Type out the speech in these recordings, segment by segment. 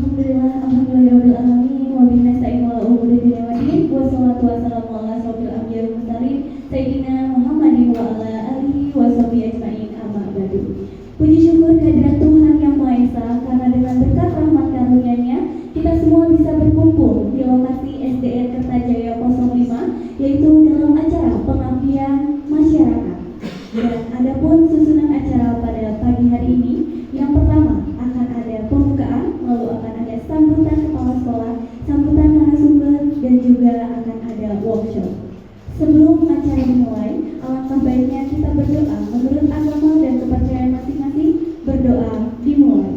Alhamdulillahirabbil alamin wa bihi nasta'in wa la umuri dunya wa din wa salatu wassalamu ala asrofil anbiya'i wal mursalin sayyidina Muhammadin wa ala alihi wa sahbihi ajmain amma ba'du. Puji syukur kehadirat Tuhan Yang Maha Esa karena dengan berkat rahmat karunia-Nya kita semua bisa berkumpul di lokasi SDN Kertajaya 05 yaitu dalam acara pengabdian masyarakat. Dan adapun susunan acara pada pagi hari ini, yang pertama akan ada pembukaan, lalu akan ada sambutan kepala sekolah, sambutan narasumber, dan juga akan ada workshop. Sebelum acara dimulai, alangkah baiknya kita berdoa menurut agama dan kepercayaan masing-masing. Berdoa dimulai.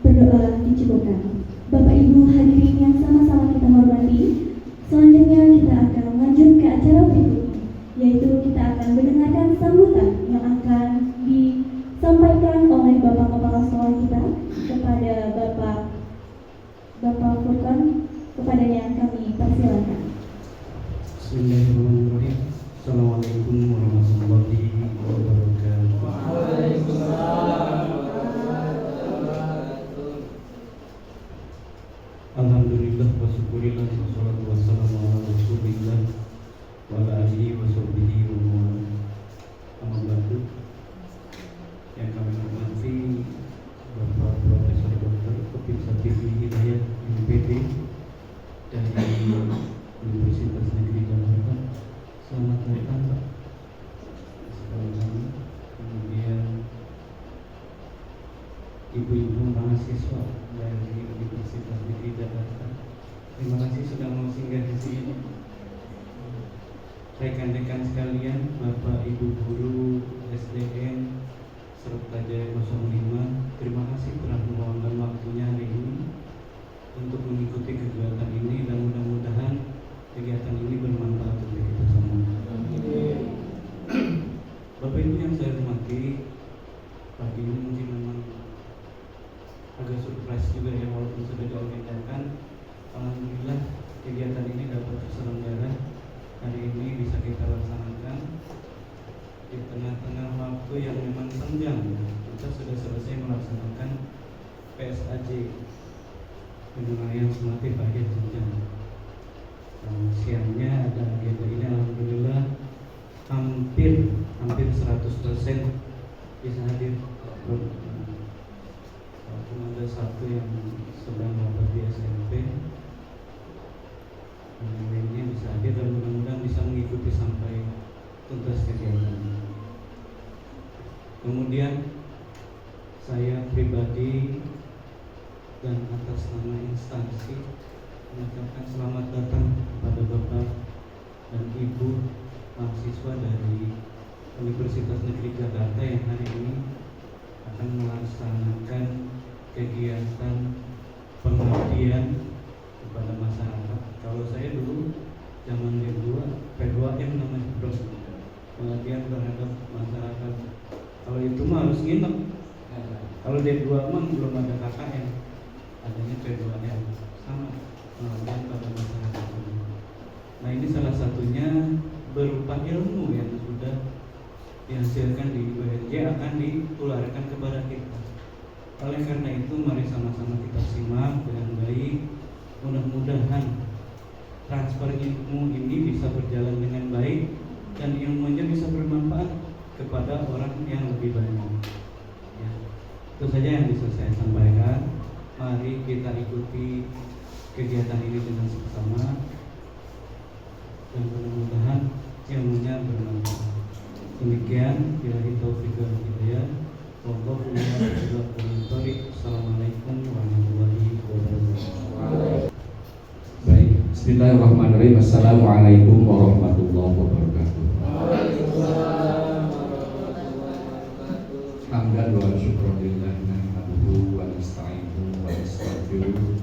Berdoa dicukupkan. Bapak Ibu hadirin yang sama-sama kita hormati, selanjutnya kita akan lanjut ke acara berikutnya, yaitu kita akan mendengarkan sambutan yang akan disampaikan oleh Bapak Kepala Sekolah kita kepada Bapak Furqan. Kepadanya kami persilakan. Bismillahirrahmanirrahim. Assalamualaikum warahmatullahi wabarakatuh. Waalaikumsalam. Alhamdulillah wa syukurillah wa salatu wassalamu ala rasulillah wa ala alihi wa sahbihi wa man amma ba'du. Yang kami hormati Bapak Profesor Dr. Kopin Satiful Hidayat MPD dari Universitas Negeri Jakarta. Selamat datang Pak. Kemudian ibu-ibu mahasiswa dari Universitas Negeri Jakarta, terima kasih sudah mau singgah di sini. Rekan-rekan sekalian, Bapak Ibu guru SDN Kertajaya 05, terima kasih telah meluangkan waktunya hari ini untuk mengikuti kegiatan ini, dan mudah-mudahan kegiatan ini bermanfaat untuk kita semua. Bapak Ibu yang saya hormati, pagi ini mungkin memang agak surprise juga ya, walaupun sudah diagendakan. Alhamdulillah kegiatan ini dapat terselenggara hari ini, bisa kita laksanakan di tengah-tengah waktu yang memang panjang. Kita sudah selesai melaksanakan PSAJ, penilaian sumatif akhir jenjang. Siangnya ada agenda ini, alhamdulillah hampir 100% bisa hadir. Walaupun ada satu yang sedang rapat di SMP, yang lainnya bisa hadir dan mudah-mudahan bisa mengikuti sampai tuntas kegiatan. Kemudian saya pribadi dan atas nama instansi mengucapkan selamat datang kepada Bapak dan Ibu mahasiswa dari Universitas Negeri Jakarta yang hari ini akan melaksanakan kegiatan pengabdian kepada masyarakat. Kalau saya dulu zaman D2, P2M namanya bro, pengabdian terhadap masyarakat. Kalau itu mah harus nginep. Kalau D2 mah belum ada KKN, adanya P2M, sama pengabdian pada masyarakat. Nah ini salah satunya berupa ilmu yang sudah dihasilkan di UNJ akan ditularkan kepada kita. Oleh karena itu mari sama-sama kita simak dengan baik. Mudah-mudahan transfer ilmu ini bisa berjalan dengan baik dan ilmunya bisa bermanfaat kepada orang yang lebih banyak. Ya, itu saja yang bisa saya sampaikan. Mari kita ikuti kegiatan ini dengan seksama dan mudah-mudahan ilmunya bermanfaat. Demikian, billahi taufiq wal hidayah. Wallahu a'lam. Assalamualaikum warahmatullahi wabarakatuh. Baik, bismillahirrahmanirrahim. Assalamualaikum warahmatullahi wabarakatuh. Hamdan wa syukran lillah nahmaduhu wa nasta'inuhu wa nastaghfiruh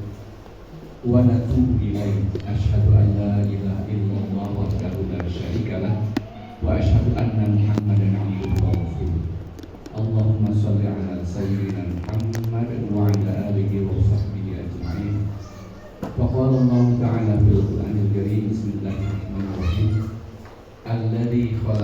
wa natubu ilaihi. Asyhadu an la ilaha illallah wahdahu la syarika lah wa asyhadu anna Muhammadan abduhu wa rasuluh. Allahumma shalli ala sayyidina Muhammad wa ala alihi wa sahbihi ajma'in. Wa qala Allah ta'ala fil Qur'anil Karim, bismillahirrahmanirrahim. Alladzi khalaqa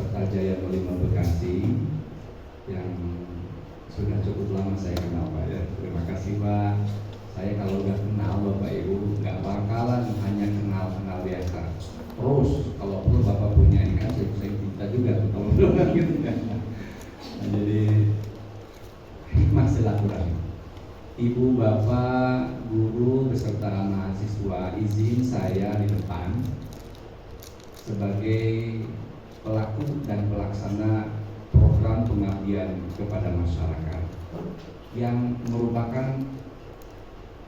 Sertajaya 05 Bekasi yang sudah cukup lama saya kenal Pak ya. Terima kasih Pak. Saya kalau nggak kenal Bapak Ibu nggak bakalan hanya kenal biasa. Terus kalau perlu Bapak punya ikan saya cinta juga tuh kalau belum gitu kan. Nah, jadi hikmah silaturahmi. Ibu, Bapak, guru beserta mahasiswa, izin saya di depan sebagai pelaku dan pelaksana program pengabdian kepada masyarakat yang merupakan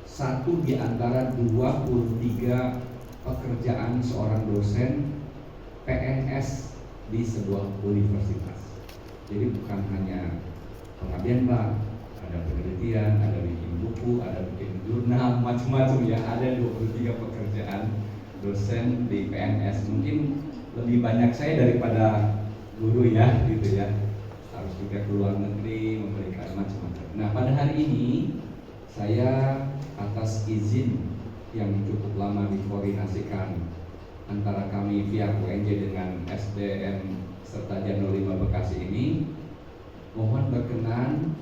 satu di antara 23 pekerjaan seorang dosen PNS di sebuah universitas. Jadi bukan hanya pengabdian Pak, ada penelitian, ada bikin buku, ada bikin jurnal, macam-macam ya. Ada 23 pekerjaan dosen di PNS. Mungkin lebih banyak saya daripada guru ya, gitu ya. Harus juga ke luar negeri, memberikan macam-macam. Nah, pada hari ini saya atas izin yang cukup lama dikoordinasikan antara kami pihak UNJ dengan SDM Sertajaya 05 Bekasi ini, mohon berkenan,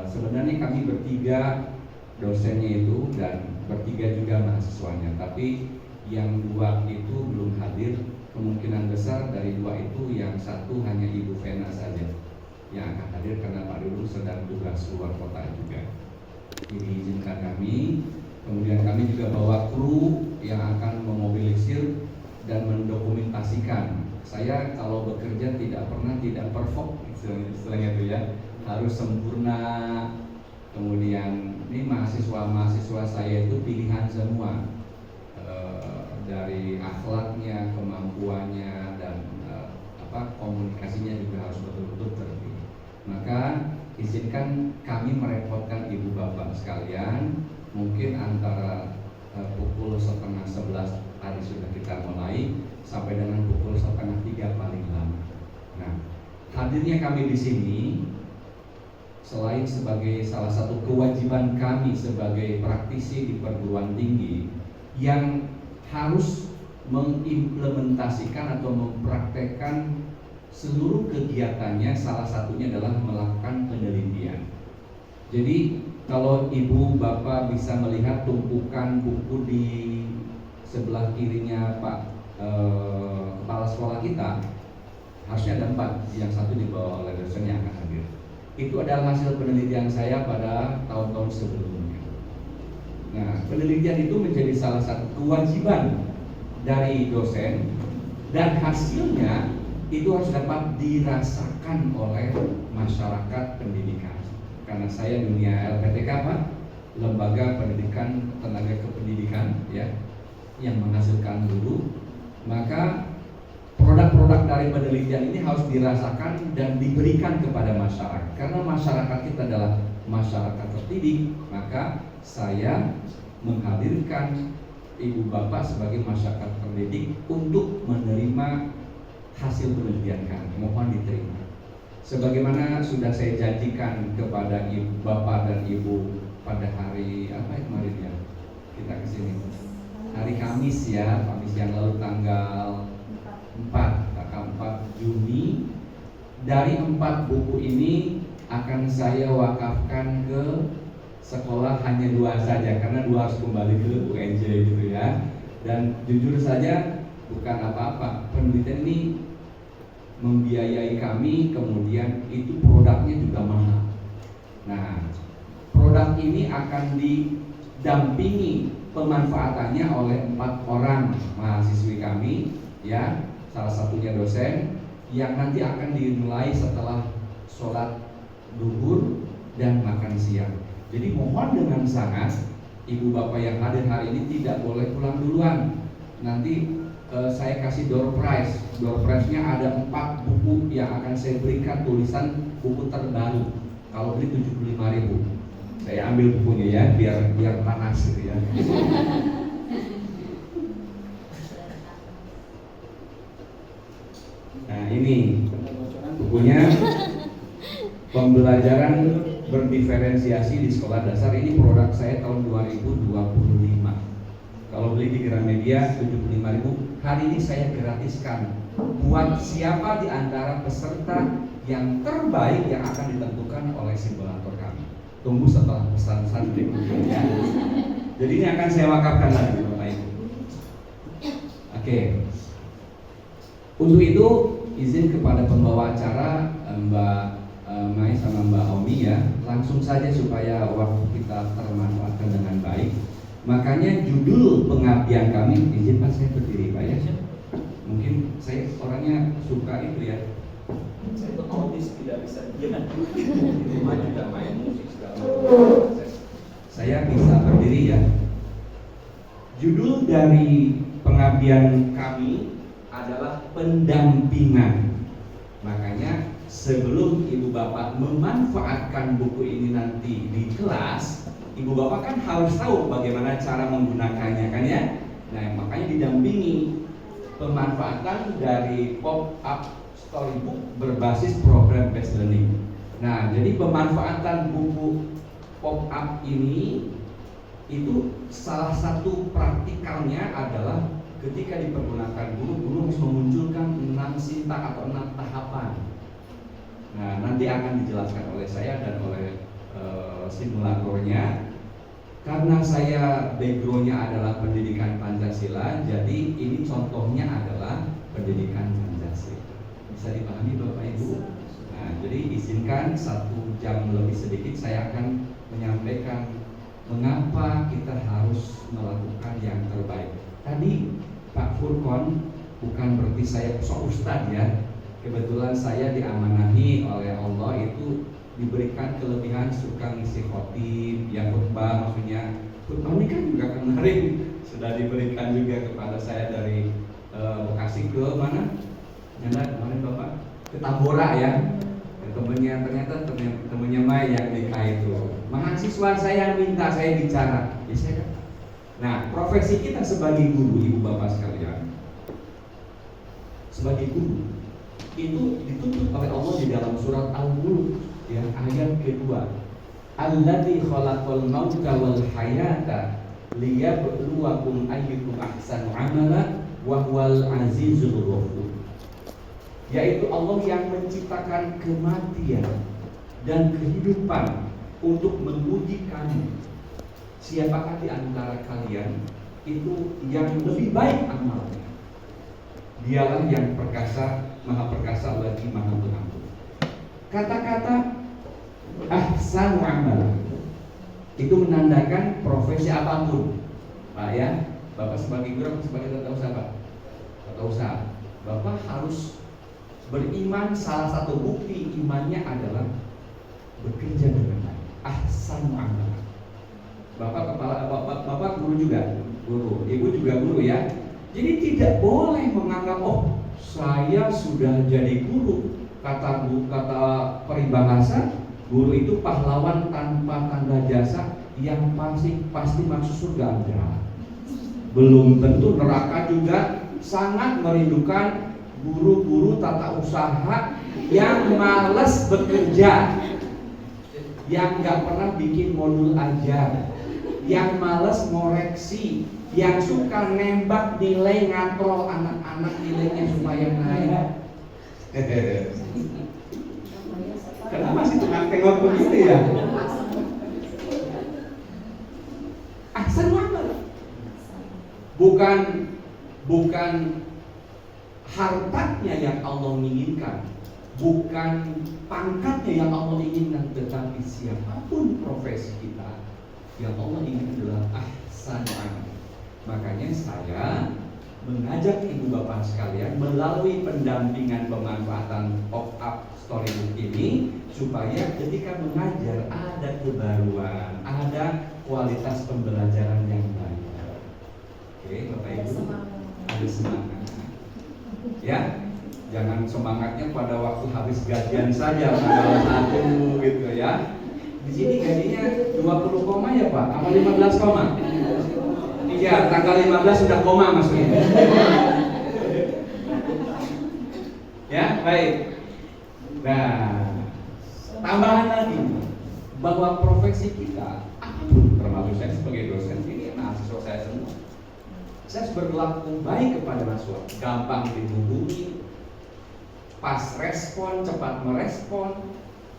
sebenarnya kami bertiga dosennya itu dan bertiga juga mahasiswanya, tapi yang 2 itu belum hadir. Kemungkinan besar dari 2 itu yang 1 hanya Ibu Vena saja yang akan hadir karena Pak Dulu sedang tugas luar kota juga. Diizinkan kami. Kemudian kami juga bawa kru yang akan memobilisir dan mendokumentasikan. Saya kalau bekerja tidak pernah tidak perfect istilahnya itu ya, harus sempurna. Kemudian ini mahasiswa saya itu pilihan semua, dari akhlaknya, kemampuannya dan komunikasinya juga harus betul-betul terpilih. Maka izinkan kami merepotkan ibu bapak sekalian. Mungkin antara pukul 12:30 hari sudah kita mulai sampai dengan pukul 2:30 paling lama. Nah, hadirnya kami di sini selain sebagai salah satu kewajiban kami sebagai praktisi di perguruan tinggi yang harus mengimplementasikan atau mempraktekkan seluruh kegiatannya, salah satunya adalah melakukan penelitian. Jadi kalau ibu bapak bisa melihat tumpukan buku di sebelah kirinya Pak kepala sekolah kita, harusnya ada 4, yang 1 dibawa oleh dosen yang akan hadir. Itu adalah hasil penelitian saya pada tahun-tahun sebelumnya. Nah, penelitian itu menjadi salah satu kewajiban dari dosen dan hasilnya itu harus dapat dirasakan oleh masyarakat pendidikan. Karena saya dunia LPTK Pak, Lembaga Pendidikan Tenaga Kependidikan ya, yang menghasilkan guru, maka produk-produk dari penelitian ini harus dirasakan dan diberikan kepada masyarakat. Karena masyarakat kita adalah masyarakat terdidik, maka saya menghadirkan ibu bapak sebagai masyarakat terdidik untuk menerima hasil penelitian kami. Mohon diterima. Sebagaimana sudah saya janjikan kepada ibu bapak dan ibu pada hari kemarin ya, kita kesini hari Kamis ya, Kamis yang lalu tanggal 4 Juni. Dari 4 buku ini akan saya wakafkan ke sekolah hanya 2 saja, karena 2 harus kembali ke UNJ gitu ya. Dan jujur saja bukan apa-apa, penelitian ini membiayai kami, kemudian itu produknya juga mahal. Nah, produk ini akan didampingi pemanfaatannya oleh 4 orang mahasiswi kami ya, salah satunya dosen yang nanti akan dimulai setelah sholat duhur dan makan siang. Jadi mohon dengan sangat ibu bapak yang hadir hari ini tidak boleh pulang duluan. Nanti saya kasih door prize. Door prize-nya ada 4 buku yang akan saya berikan tulisan buku terbaru. Kalau beli 75.000. Saya ambil bukunya ya, biar panas gitu ya. Nah, ini bukunya Pembelajaran Berdiferensiasi di Sekolah Dasar. Ini produk saya tahun 2025. Kalau beli di Gramedia 75.000. Hari ini saya gratiskan buat siapa di antara peserta yang terbaik yang akan ditentukan oleh simulator kami. Tunggu setelah pesan-pesan berikutnya ya. Jadi ini akan saya wakafkan lagi Bapak Ibu. Oke. Untuk itu izin kepada pembawa acara Mbak Mai sama Mbak Omi ya, langsung saja supaya waktu kita termanfaatkan dengan baik. Makanya judul pengabdian kami, izinkan saya berdiri Pak ya. Mungkin saya orangnya suka itu ya. Saya otis tidak bisa diam. Di rumah juga main musik segala macam. Saya bisa berdiri ya. Judul dari pengabdian kami adalah pendampingan. Makanya sebelum Ibu Bapak memanfaatkan buku ini nanti di kelas, Ibu Bapak kan harus tahu bagaimana cara menggunakannya kan ya. Nah, makanya didampingi pemanfaatan dari pop-up storybook berbasis program based learning. Nah, jadi pemanfaatan buku pop-up ini itu salah satu praktikalnya adalah ketika dipergunakan guru harus memunculkan 6 sintak atau 6 tahapan. Nah, nanti akan dijelaskan oleh saya dan oleh simulatornya. Karena saya backgroundnya adalah pendidikan Pancasila, jadi ini contohnya adalah pendidikan Pancasila. Bisa dipahami Bapak Ibu? Nah, jadi izinkan 1 jam lebih sedikit saya akan menyampaikan mengapa kita harus melakukan yang terbaik. Tadi Pak Furkon, bukan berarti saya sok ustadz ya. Kebetulan saya diamanahi oleh Allah itu diberikan kelebihan suka ngisi khotib, yang khutbah maksudnya. Khutbah ini kan juga kemarin sudah diberikan juga kepada saya dari Bekasi ke mana? Nyanda kemarin Bapak ke Tambora ya. Temennya ternyata temennya Mai yang DKI itu. Mahasiswa saya minta saya bicara. Ya saya kan. Nah, profesi kita sebagai guru, Ibu Bapak sekalian, sebagai guru itu dituntut oleh Allah di dalam surat Al-Mulk ya, ayat kedua. Alladzi khalaqal mauta wal hayata liyabluwakum ayyukum ahsanu amala wa huwal azizul ghafur. Yaitu Allah yang menciptakan kematian dan kehidupan untuk menguji kamu. Siapakah di antara kalian itu yang lebih baik amalnya? Dialah yang perkasa, maha perkasa lagi maha pengampun. Kata-kata ahsanu amal itu menandakan profesi apapun, Pak ya. Bapak sebagai guru, sebagai tata usaha, Pak. Tata usaha, Bapak harus beriman. Salah satu bukti imannya adalah bekerja dengan baik. Ahsanu amal. Bapak kepala, bapak guru juga, guru, ibu juga guru ya. Jadi tidak boleh menganggap saya sudah jadi guru. Kata peribahasa, guru itu pahlawan tanpa tanda jasa yang pasti masuk surga aja. Belum tentu neraka juga. Sangat merindukan guru-guru tata usaha yang malas bekerja, yang nggak pernah bikin modul ajar, yang malas ngoreksi, yang suka nembak nilai, ngatrol anak-anak nilainya supaya naik. Kenapa masih tengok begitu ya? Ahsan amal. Bukan hartanya yang Allah inginkan, bukan pangkatnya yang Allah inginkan, tetapi siapapun profesi kita yang Allah ingin adalah ahsan amal. Makanya saya mengajak ibu bapak sekalian melalui pendampingan pemanfaatan pop-up storybook ini supaya ketika mengajar ada kebaruan, ada kualitas pembelajaran yang baik. Oke, Bapak Ibu, ada semangat. Ya, jangan semangatnya pada waktu habis gajian saja tanggal 1 gitu ya. Di sini gajinya 20 koma ya Pak, apa 15 koma? Iya, tanggal 15 sudah koma maksudnya. Ya, baik. Nah, tambahan lagi bahwa profesi kita apapun, termasuk saya sebagai dosen ini mahasiswa saya semua, saya harus berlaku baik kepada mahasiswa, gampang dihubungi, pas respon, cepat merespon,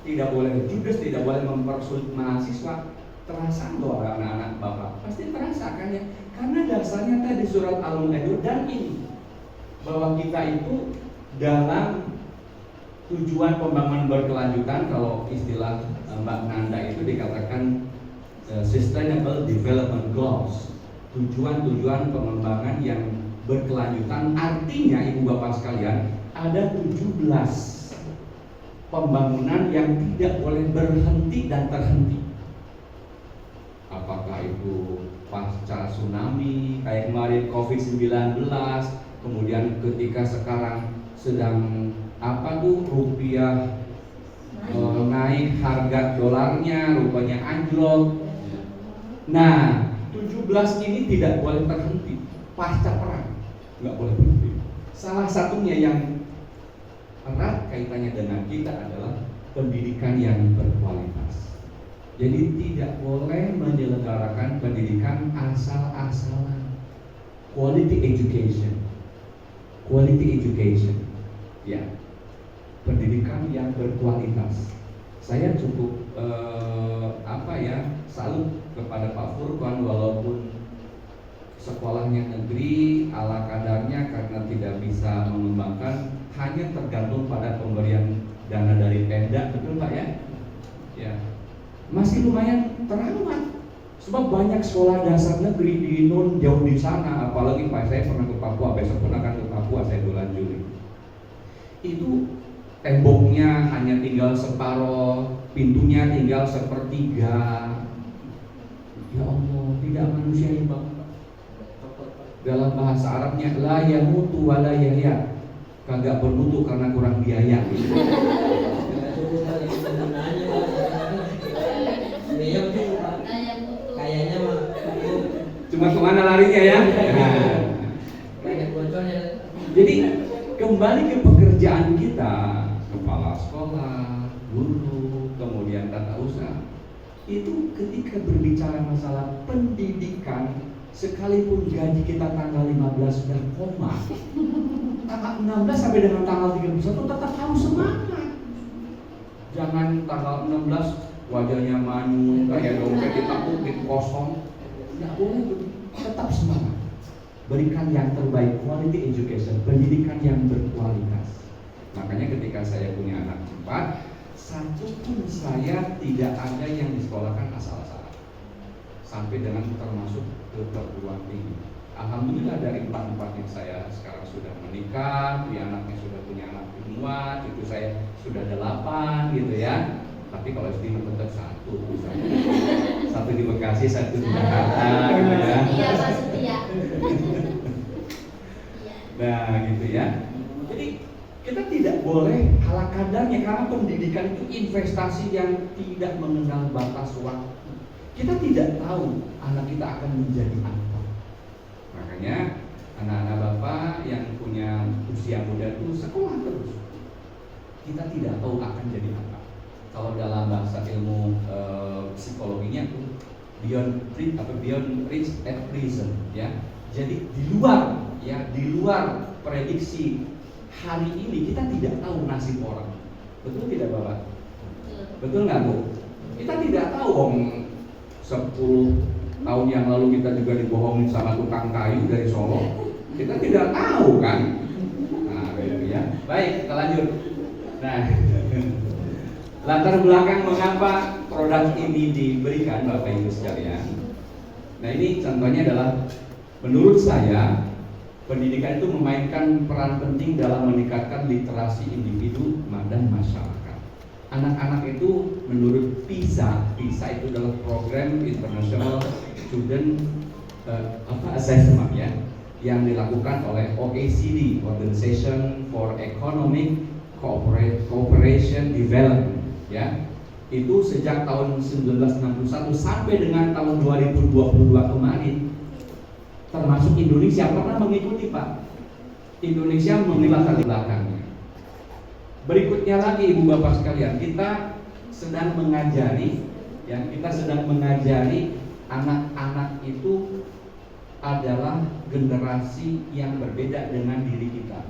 tidak boleh judes, tidak boleh mempersulit mahasiswa. Terasa loh anak-anak Bapak, pasti terasa kan ya? Karena dasarnya tadi surat Al-Maidah dan ini bahwa kita itu dalam tujuan pembangunan berkelanjutan, kalau istilah Mbak Nanda itu dikatakan Sustainable Development Goals, tujuan-tujuan pengembangan yang berkelanjutan. Artinya Ibu Bapak sekalian, ada 17 pembangunan yang tidak boleh berhenti dan terhenti. Apakah itu pasca tsunami kayak kemarin COVID-19, kemudian ketika sekarang sedang rupiah naik, harga dolarnya rupanya anjlok. Nah, 17 ini tidak boleh terhenti. Pasca perang nggak boleh berhenti. Salah satunya yang erat kaitannya dengan kita adalah pendidikan yang berkualitas. Jadi tidak boleh menyelenggarakan pendidikan asal-asalan. Quality education, ya, pendidikan yang berkualitas. Saya cukup salut kepada Pak Furqan, walaupun sekolahnya negeri ala kadarnya karena tidak bisa mengembangkan, hanya tergantung pada pemberian dana dari Pemda, betul Pak ya? Ya, masih lumayan terawat. Sebab banyak sekolah dasar negeri di non jauh di sana, apalagi Pak saya pernah ke Papua, besok pun akan ke Papua saya bulan Juli. Itu temboknya hanya tinggal separoh, pintunya tinggal sepertiga. Ya Allah, tidak manusiawi Bapak. Dalam bahasa Arabnya la yamutu wa la yahya, kagak bermutu karena kurang biaya. Kayaknya mah Cuma kemana larinya ya? Jadi kembali ke pekerjaan kita, kepala sekolah, guru, kemudian tata usaha. Itu ketika berbicara masalah pendidikan, sekalipun gaji kita tanggal 15 sudah koma, tanggal 16 sampai dengan tanggal 31 tetap harus semangat. Jangan tanggal 16 wajahnya manyun kayak dompet ditakut kosong. Tidak boleh, tetap semangat. Berikan yang terbaik, quality education, pendidikan yang berkualitas. Makanya ketika saya punya anak 4, satu pun saya tidak ada yang disekolahkan asal-asalan, sampai dengan termasuk ke perguruan tinggi. Alhamdulillah dari 4-4 yang saya sekarang sudah menikah, anaknya sudah punya anak kedua, cucu saya sudah 8 gitu ya. Tapi kalau SD tetap satu, satu di Bekasi, satu di Jakarta, gitu ya. Iya Pak Setia. Nah gitu ya. Jadi kita tidak boleh ala kadarnya, karena pendidikan itu investasi yang tidak mengenal batas waktu. Kita tidak tahu anak kita akan menjadi apa. Makanya anak-anak Bapak yang punya usia muda itu sekolah terus. Kita tidak tahu akan jadi apa. Kalau dalam bahasa ilmu psikologinya itu beyond reach at reason, ya. Jadi di luar prediksi hari ini kita tidak tahu nasib orang. Betul tidak Bapak? Betul nggak Bu? Kita tidak tahu 10 tahun yang lalu kita juga dibohongin sama tukang kayu dari Solo. Kita tidak tahu kan? Nah, gitu ya. Baik, kita lanjut. Nah, latar belakang mengapa produk ini diberikan Bapak Ibu sekalian. Nah, ini contohnya adalah menurut saya pendidikan itu memainkan peran penting dalam meningkatkan literasi individu dan masyarakat. Anak-anak itu menurut PISA itu adalah program International Student Assessment ya, yang dilakukan oleh OECD, Organization for Economic Cooperation Development ya. Itu sejak tahun 1961 sampai dengan tahun 2022 kemarin. Termasuk Indonesia pernah mengikuti Pak. Indonesia melihat di belakangnya. Berikutnya lagi Ibu Bapak sekalian, kita sedang mengajari anak-anak itu adalah generasi yang berbeda dengan diri kita.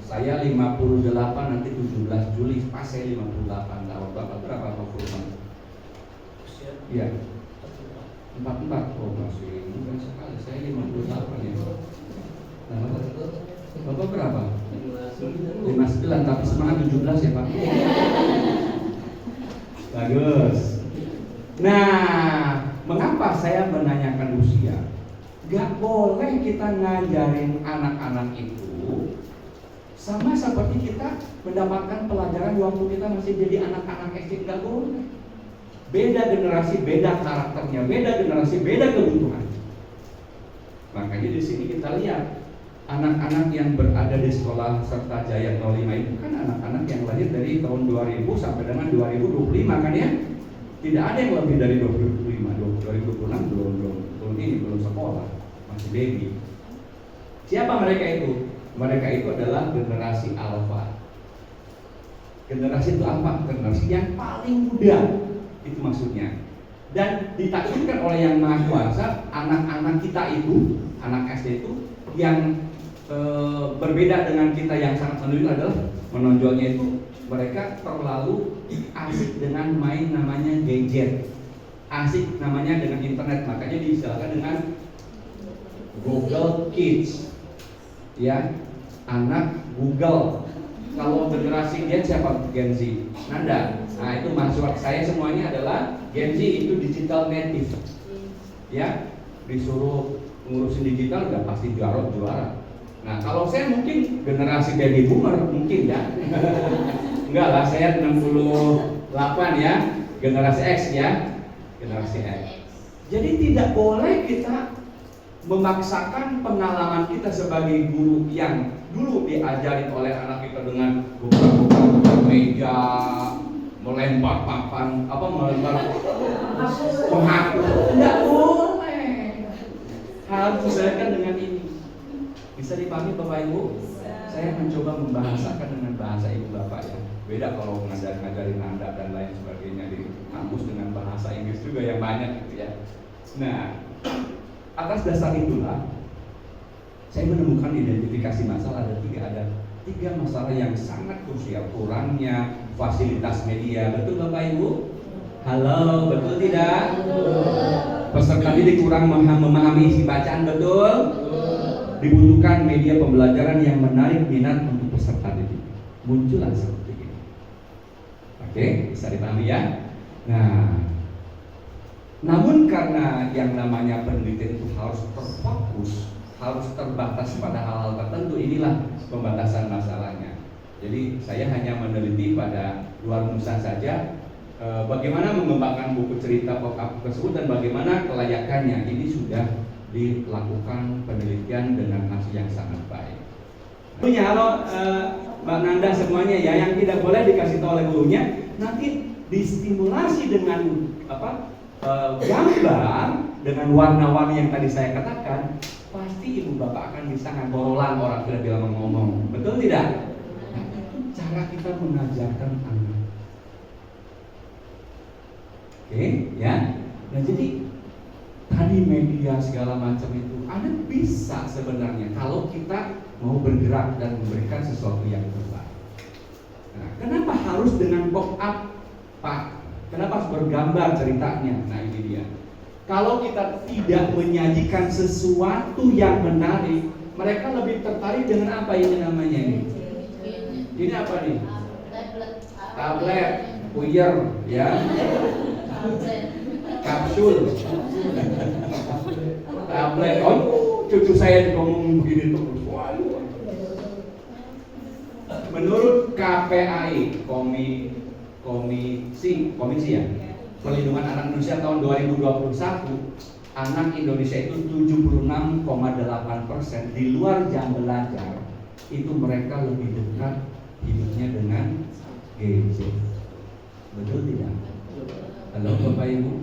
Saya 58, nanti 17 Juli pas saya 58 tahun. Bapak berapa Pak? Iya 44. Oh masih muda sekali. Saya 58 ya. Nah, Bapak berapa? 59, tapi semangat 17 ya Pak. Bagus. Nah, mengapa saya menanyakan usia? Gak boleh kita ngajarin anak-anak itu sama seperti kita mendapatkan pelajaran waktu kita masih jadi anak-anak SD. Gak boleh. Beda generasi, beda karakternya, beda generasi, beda kebutuhan. Makanya di sini kita lihat anak-anak yang berada di sekolah Serta Jaya 05 itu kan anak-anak yang lahir dari tahun 2000 sampai dengan 2025 kan ya. Tidak ada yang lebih dari 2025, 2026 belum sekolah, masih baby. Siapa mereka itu? Mereka itu adalah generasi alfa. Generasi itu apa? Generasi yang paling muda, itu maksudnya. Dan ditakdirkan oleh Yang Maha Kuasa, anak-anak kita itu, anak SD itu yang berbeda dengan kita yang sangat menonjolnya itu mereka terlalu asik dengan main namanya gadget, asik namanya dengan internet, makanya diistilahkan dengan Google Kids, ya, anak Google. Kalau generasi dia siapa? Gen Z, Nanda. Nah itu maksud saya semuanya adalah Gen Z itu digital native, ya, disuruh ngurusin digital udah pasti juara. Nah kalau saya mungkin generasi baby boomer mungkin ya. Enggak lah, saya 68 ya, generasi X ya, generasi X. Jadi tidak boleh kita memaksakan pengalaman kita sebagai guru yang dulu diajarin oleh anak kita dengan buka meja, melempar papan, melempar menghapus. Tidak boleh. Harus disesuaikan dengan ini. Bisa dipahami Bapak Ibu? Saya mencoba membahasakan dengan bahasa ibu bapak ya. Beda kalau ngajarin Anda dan lain sebagainya di kampus dengan bahasa Inggris juga yang banyak gitu ya. Nah, atas dasar itulah saya menemukan identifikasi masalah ada tiga masalah yang sangat krusial. Kurangnya fasilitas media, betul Bapak Ibu? Halo, betul tidak? Peserta didik kurang memahami isi bacaan, betul? Dibutuhkan media pembelajaran yang menarik minat untuk peserta didik. Muncullah seperti ini. Oke, bisa dipahami ya? Nah, namun karena yang namanya penelitian itu harus terfokus, harus terbatas pada hal-hal tertentu, inilah pembatasan masalahnya. Jadi saya hanya meneliti pada luar Nusa saja bagaimana mengembangkan buku cerita pop-up tersebut dan bagaimana kelayakannya. Ini sudah dilakukan penelitian dengan hasil yang sangat baik. Punya halo Mbak Nanda semuanya ya, yang tidak boleh dikasih tahu oleh gurunya nanti distimulasi dengan gambar dengan warna-warni yang tadi saya katakan, pasti ibu bapak akan bisa ngagorolan orang sudah bilang ngomong, betul tidak? Nah, itu cara kita mengajarkan anak. Oke, ya. Nah jadi tadi media segala macam itu, Anda bisa sebenarnya kalau kita mau bergerak dan memberikan sesuatu yang terbaik. Nah, kenapa harus dengan pop-up, Pak? Kenapa harus bergambar ceritanya? Nah ini dia. Kalau kita tidak menyajikan sesuatu yang menarik, mereka lebih tertarik dengan apa ini namanya ini? Ini apa nih? Tablet, puyer, ya, kapsul, tablet. Oh, cucu saya ngomong begini terus. Menurut KPAI, Komisi ya, Perlindungan Anak Indonesia tahun 2021, anak Indonesia itu 76,8% di luar jam belajar itu mereka lebih dekat hidupnya dengan gadget. Betul tidak? Halo Bapak Ibu.